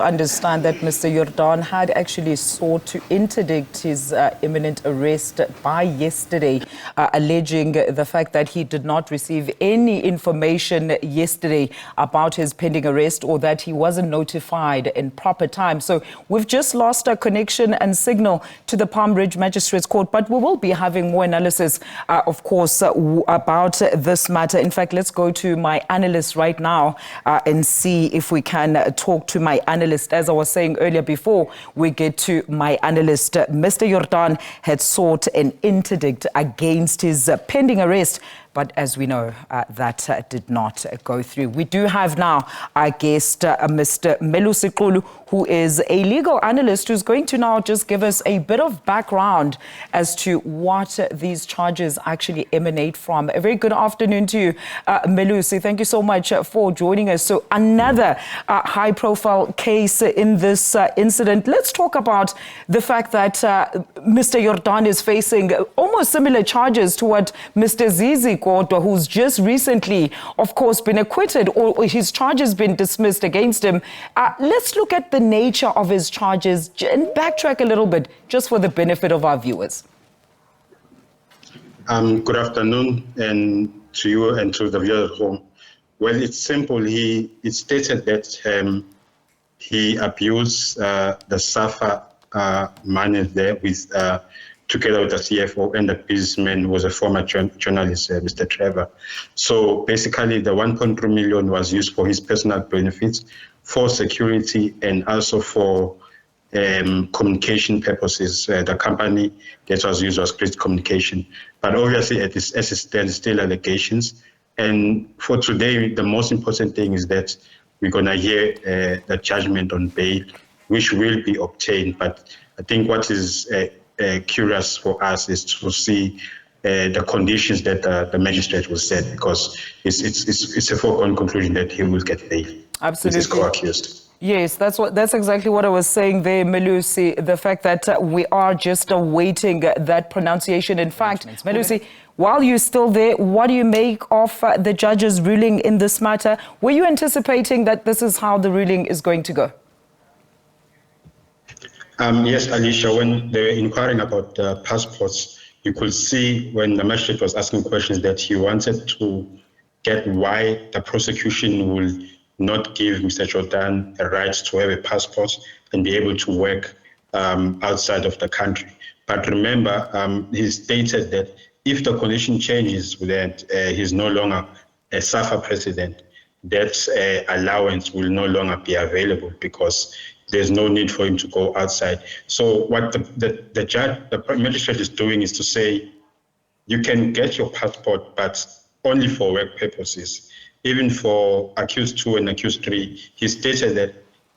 Understand that Mr. Jordaan had actually sought to interdict his imminent arrest by yesterday, alleging the fact that he did not receive any information yesterday about his pending arrest or that he wasn't notified in proper time. So we've just lost a connection and signal to the Palm Ridge Magistrates Court, but we will be having more analysis, of course, about this matter. In fact, let's go to my analyst right now and see if we can talk to my analyst. As I was saying earlier, before we get to my analyst, Mr. Jordaan had sought an interdict against his pending arrest. But as we know, that did not go through. We do have now our guest, Mr. Melusi Xulu, who is a legal analyst who's going to now just give us a bit of background as to what these charges actually emanate from. A very good afternoon to you, Melusi. Thank you so much for joining us. So another high-profile case in this incident. Let's talk about the fact that Mr. Jordaan is facing almost similar charges to what Mr. Zizi, who's just recently, of course, been acquitted, or his charges been dismissed against him. Let's look at the nature of his charges and backtrack a little bit, just for the benefit of our viewers. Good afternoon, and to you and to the viewers at home. Well, it's simple. It stated that he abused the SAFA money there with together with the CFO, and the businessman was a former journalist, Mr. Trevor. So basically, the 1.3 million was used for his personal benefits, for security, and also for communication purposes. The company that was used was Great Communication. But obviously, as it stands, still allegations. And for today, the most important thing is that we're going to hear the judgment on bail, which will be obtained. But I think what is curious for us is to see the conditions that the magistrate will set, because it's a foregone conclusion that he will get bail. Absolutely. With his co-accused. Yes, that's exactly what I was saying there, Melusi. The fact that we are just awaiting that pronunciation. In fact, Melusi, while you're still there, what do you make of the judge's ruling in this matter? Were you anticipating that this is how the ruling is going to go? Yes, Alicia, when they were inquiring about passports, you could see when the magistrate was asking questions that he wanted to get why the prosecution will not give Mr. Jordaan a right to have a passport and be able to work outside of the country. But remember, he stated that if the condition changes that he's no longer a SAFA president, that allowance will no longer be available because there's no need for him to go outside. So what the judge, the magistrate is doing is to say, you can get your passport, but only for work purposes. Even for accused 2 and accused 3, he stated that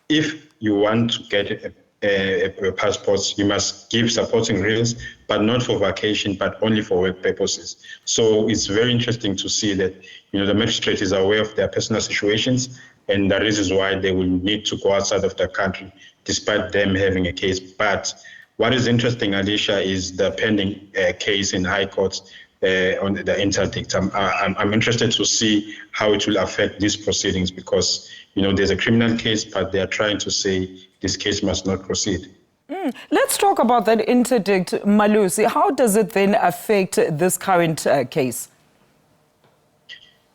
if you want to get a passport, you must give supporting reasons, but not for vacation, but only for work purposes. So it's very interesting to see that, the magistrate is aware of their personal situations and the reasons why they will need to go outside of the country, despite them having a case. But what is interesting, Alicia, is the pending case in High Court on the interdict. I'm interested to see how it will affect these proceedings because, there's a criminal case, but they are trying to say this case must not proceed. Let's talk about that interdict, Melusi. How does it then affect this current case?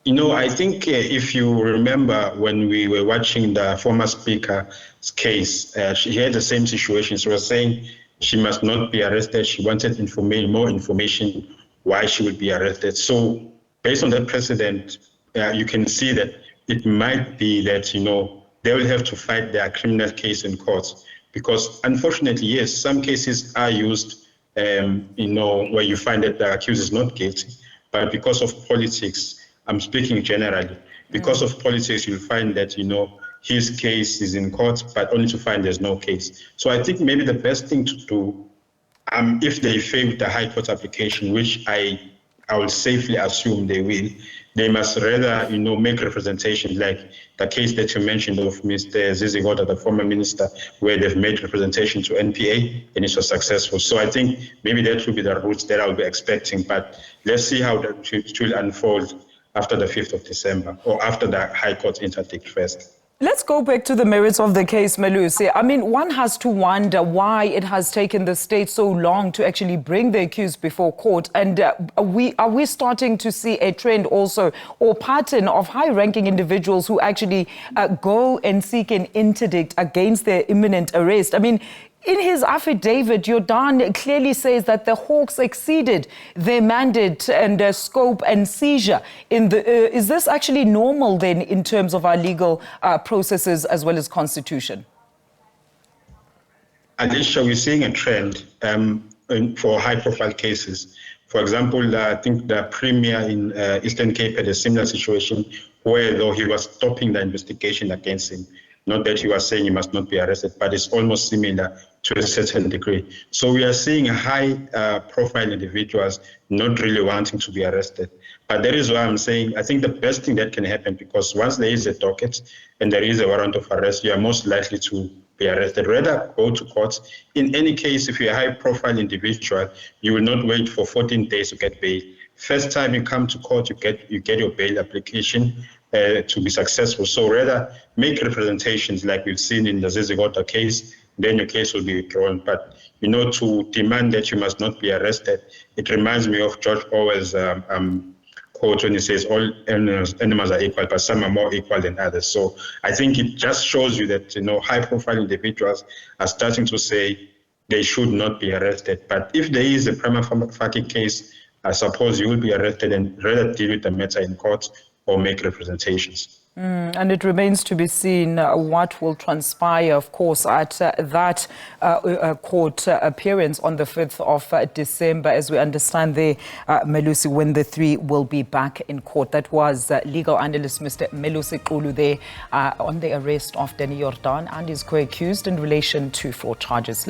I think if you remember when we were watching the former speaker's case, she had the same situation. She was saying she must not be arrested. She wanted more information why she would be arrested. So based on that precedent, you can see that it might be that, they will have to fight their criminal case in court. Because unfortunately, yes, some cases are used, where you find that the accused is not guilty. But because of politics, I'm speaking generally, because of politics, you'll find that, his case is in court, but only to find there's no case. So I think maybe the best thing to do, if they fail the High Court application, which I will safely assume they will, they must rather, make representation like the case that you mentioned of Mr. Zizi, the former minister, where they've made representation to NPA and it was successful. So I think maybe that will be the route that I'll be expecting, but let's see how that will unfold after the 5th of December or after the High Court interdict first. Let's go back to the merits of the case, Melusi. I mean, one has to wonder why it has taken the state so long to actually bring the accused before court. And are we starting to see a trend also or pattern of high-ranking individuals who actually go and seek an interdict against their imminent arrest? I mean, in his affidavit, Jordaan clearly says that the Hawks exceeded their mandate and scope and seizure. Is this actually normal then in terms of our legal processes as well as constitution? Alicia, we're seeing a trend for high-profile cases. For example, I think the Premier in Eastern Cape had a similar situation where, though he was stopping the investigation against him, not that he was saying he must not be arrested, but it's almost similar to a certain degree. So we are seeing high-profile individuals not really wanting to be arrested. But that is why I'm saying I think the best thing that can happen, because once there is a docket and there is a warrant of arrest, you are most likely to be arrested. Rather go to court. In any case, if you're a high-profile individual, you will not wait for 14 days to get bail. First time you come to court, you get your bail application to be successful. So rather make representations like we've seen in the Zizigota case, then your case will be withdrawn. But, to demand that you must not be arrested, it reminds me of George Orwell's quote when he says all animals are equal, but some are more equal than others. So I think it just shows you that, high-profile individuals are starting to say they should not be arrested. But if there is a prima facie case, I suppose you will be arrested and rather deal with the matter in court or make representations. And it remains to be seen what will transpire, of course, at that court appearance on the 5th of December, as we understand there, Melusi, when the three will be back in court. That was legal analyst Mr. Melusi Xulu there on the arrest of Danny Jordaan and his co-accused in relation to 4 charges.